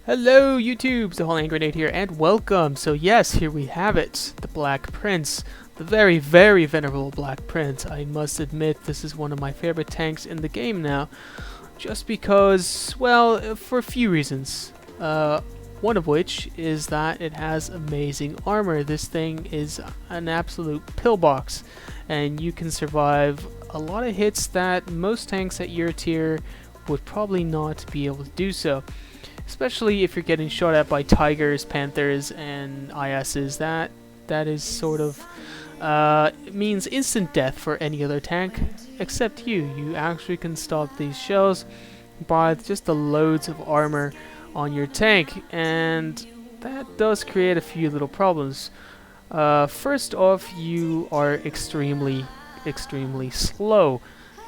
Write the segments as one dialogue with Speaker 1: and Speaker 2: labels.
Speaker 1: Hello YouTube, TheHolyHandGrenade here, and welcome. So yes, here we have it, the Black Prince. The very, very venerable Black Prince. I must admit, this is one of my favorite tanks in the game now. Just because, well, for a few reasons. One of which is that it has amazing armor. This thing is an absolute pillbox, and you can survive a lot of hits that most tanks at your tier would probably not be able to do so. Especially if you're getting shot at by tigers, panthers, and ISs. That is sort of it means instant death for any other tank except you. You actually can stop these shells by just the loads of armor on your tank, and that does create a few little problems. First off, you are extremely slow.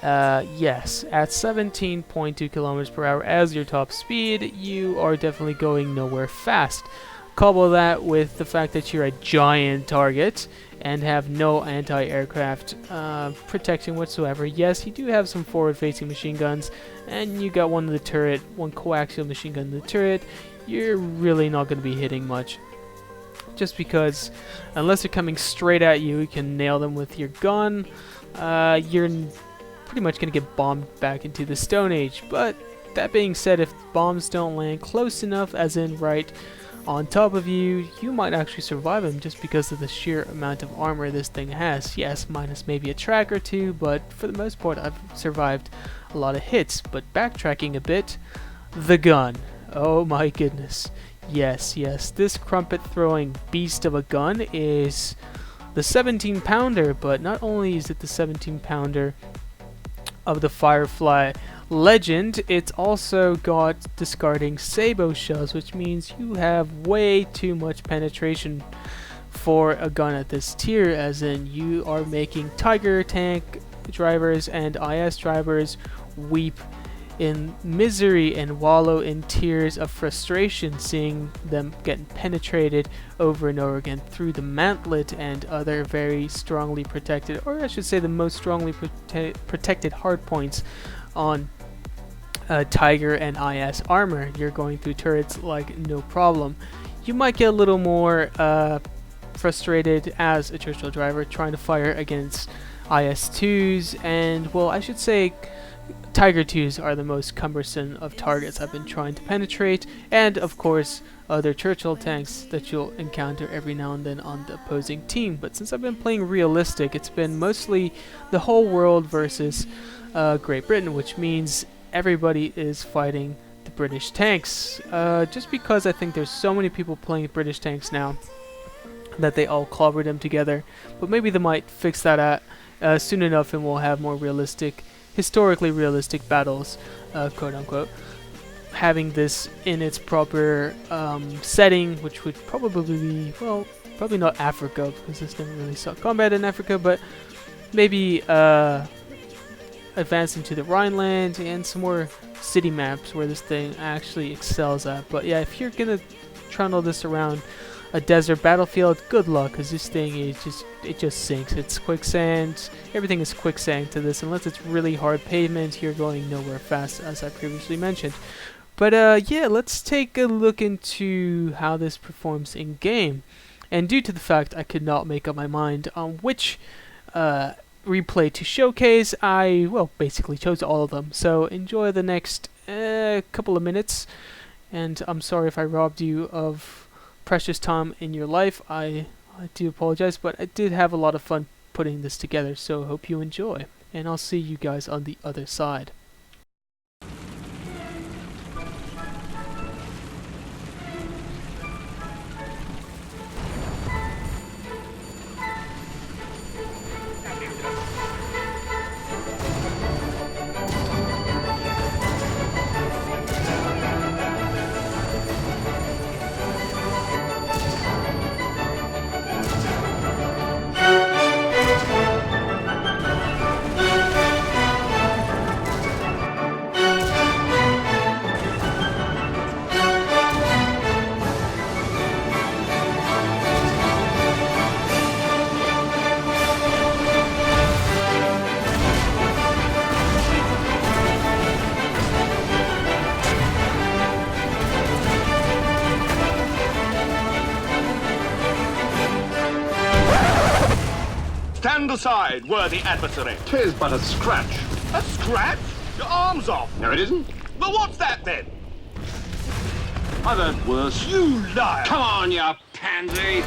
Speaker 1: Yes, at 17.2 kilometers per hour as your top speed, you are definitely going nowhere fast. Couple that with the fact that you're a giant target and have no anti-aircraft protection whatsoever. Yes, you do have some forward-facing machine guns, and you got one in the turret, one coaxial machine gun in the turret. You're really not going to be hitting much. Just because, unless they're coming straight at you, you can nail them with your gun. You're pretty much going to get bombed back into the Stone Age. But that being said, if bombs don't land close enough, as in right on top of you, you might actually survive them just because of the sheer amount of armor this thing has. Yes, minus maybe a track or two, but for the most part I've survived a lot of hits. But backtracking a bit, the gun. Oh my goodness. Yes, this crumpet throwing beast of a gun is the 17 pounder, but not only is it the 17 pounder of the Firefly legend, it's also got discarding sabot shells, which means you have way too much penetration for a gun at this tier, as in you are making Tiger tank drivers and IS drivers weep in misery and wallow in tears of frustration, seeing them getting penetrated over and over again through the mantlet and other very strongly protected, or I should say the most strongly protected hardpoints on Tiger and IS armor. You're going through turrets like no problem. You might get a little more frustrated as a Churchill driver trying to fire against IS-2s, and well, I should say Tiger 2s are the most cumbersome of targets I've been trying to penetrate, and of course other Churchill tanks that you'll encounter every now and then on the opposing team. But since I've been playing realistic, it's been mostly the whole world versus Great Britain, which means everybody is fighting the British tanks. Just because I think there's so many people playing British tanks now that they all clobber them together. But maybe they might fix that soon enough, and we'll have more realistic, historically realistic battles, quote unquote, having this in its proper setting, which would probably be, well, probably not Africa, because this never really saw combat in Africa, but maybe advance into the Rhineland and some more city maps where this thing actually excels at. But yeah, if you're gonna trundle this around a desert battlefield, good luck, because this thing is it just sinks. It's quicksand. Everything is quicksand to this. Unless it's really hard pavement, you're going nowhere fast, as I previously mentioned. But yeah, let's take a look into how this performs in game. And due to the fact I could not make up my mind on which replay to showcase, I, well, basically chose all of them. So enjoy the next couple of minutes, and I'm sorry if I robbed you of precious time in your life. I do apologize, but I did have a lot of fun putting this together, so hope you enjoy, and I'll see you guys on the other side.
Speaker 2: Stand aside, worthy adversary.
Speaker 3: 'Tis but a scratch.
Speaker 2: A scratch? Your arm's off.
Speaker 3: No, it isn't.
Speaker 2: Well, what's that then?
Speaker 3: I've heard worse.
Speaker 2: You liar!
Speaker 3: Come on, you pansy!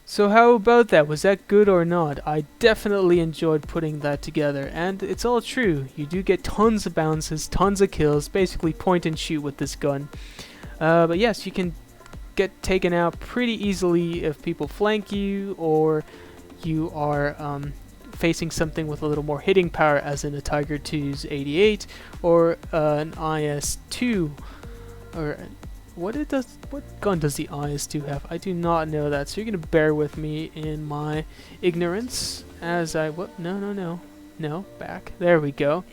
Speaker 1: So how about that? Was that good or not? I definitely enjoyed putting that together, and it's all true. You do get tons of bounces, tons of kills, basically point and shoot with this gun. But yes, you can get taken out pretty easily if people flank you, or you are facing something with a little more hitting power, as in a Tiger 2's 88, or an IS-2, or what gun does the IS-2 have? I do not know that, so you're gonna bear with me in my ignorance as I no, back. There we go.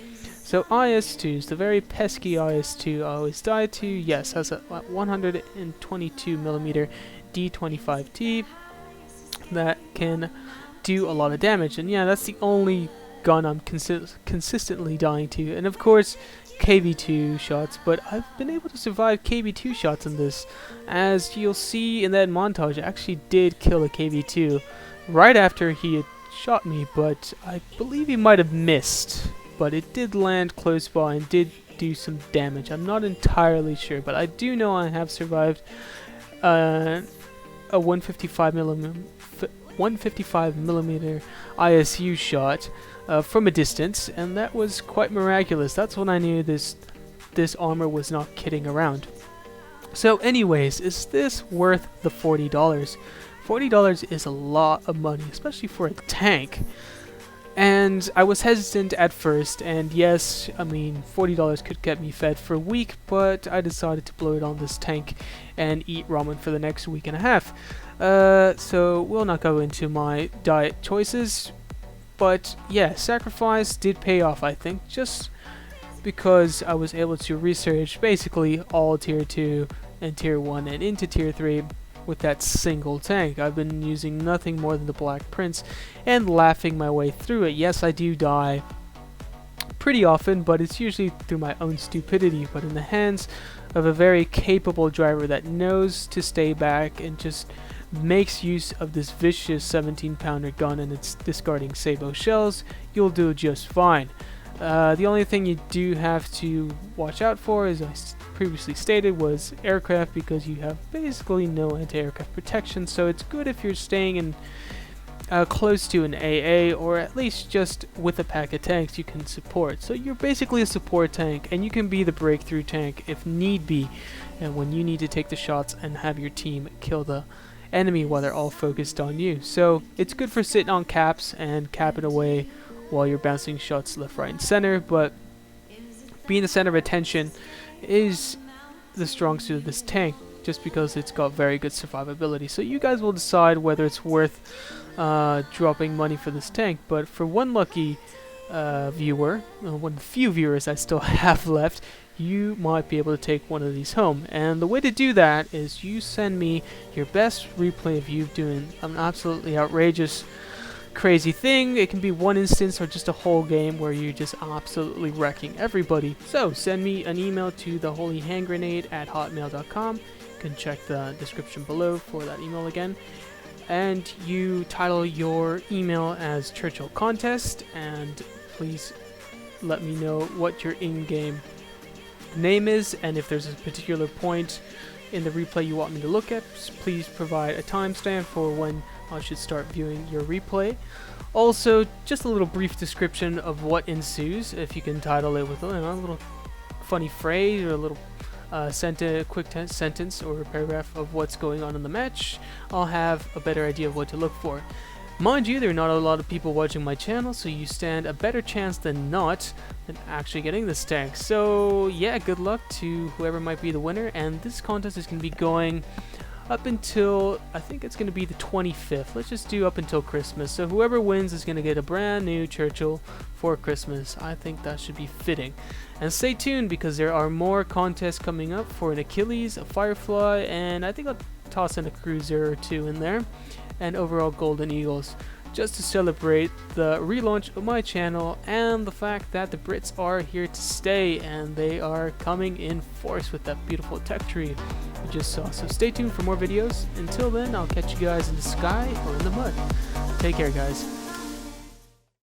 Speaker 1: So IS-2s, the very pesky IS-2 I always die to. Yes, has a 122mm D25T that can do a lot of damage, and yeah, that's the only gun I'm consistently dying to. And of course, KV2 shots, but I've been able to survive KV2 shots in this. As you'll see in that montage, I actually did kill a KV2 right after he had shot me, but I believe he might have missed. But it did land close by and did do some damage. I'm not entirely sure, but I do know I have survived a 155mm ISU shot from a distance, and that was quite miraculous. That's when I knew this armor was not kidding around. So anyways, is this worth the $40? $40 is a lot of money, especially for a tank. And I was hesitant at first, and yes, I mean, $40 could get me fed for a week, but I decided to blow it on this tank and eat ramen for the next week and a half. So we'll not go into my diet choices, but yeah, sacrifice did pay off, I think, just because I was able to research basically all tier 2 and tier 1 and into tier 3 with that single tank. I've been using nothing more than the Black Prince and laughing my way through it. Yes, I do die pretty often, but it's usually through my own stupidity, but in the hands of a very capable driver that knows to stay back and just makes use of this vicious 17-pounder gun and it's discarding Sabo shells, you'll do just fine. The only thing you do have to watch out for, as I previously stated, was aircraft, because you have basically no anti-aircraft protection, so it's good if you're staying in close to an AA, or at least just with a pack of tanks you can support. So you're basically a support tank, and you can be the breakthrough tank if need be, and when you need to take the shots and have your team kill the enemy while they're all focused on you. So it's good for sitting on caps and capping away while you're bouncing shots left, right, and center, but being the center of attention is the strong suit of this tank, just because it's got very good survivability. So you guys will decide whether it's worth dropping money for this tank, but for one lucky viewer, one of the few viewers I still have left, you might be able to take one of these home. And the way to do that is you send me your best replay of you doing an absolutely outrageous, crazy thing. It can be one instance or just a whole game where you're just absolutely wrecking everybody. So send me an email to TheHolyHandGrenade@hotmail.com. You can check the description below for that email again. And you title your email as Churchill Contest, and please let me know what your in-game name is, and if there's a particular point in the replay you want me to look at, please provide a timestamp for when I should start viewing your replay. Also, just a little brief description of what ensues, if you can title it with a little funny phrase or a little quick sentence or a paragraph of what's going on in the match, I'll have a better idea of what to look for. Mind you, there are not a lot of people watching my channel, so you stand a better chance than not than actually getting this tank. So yeah, good luck to whoever might be the winner, and this contest is going to be going up until, I think it's going to be the 25th. Let's just do up until Christmas. So whoever wins is going to get a brand new Churchill for Christmas. I think that should be fitting. And stay tuned, because there are more contests coming up for an Achilles, a Firefly, and I think I'll toss in a Cruiser or two in there, and overall Golden Eagles, just to celebrate the relaunch of my channel and the fact that the Brits are here to stay, and they are coming in force with that beautiful tech tree you just saw. So stay tuned for more videos. Until then, I'll catch you guys in the sky or in the mud. Take care, guys.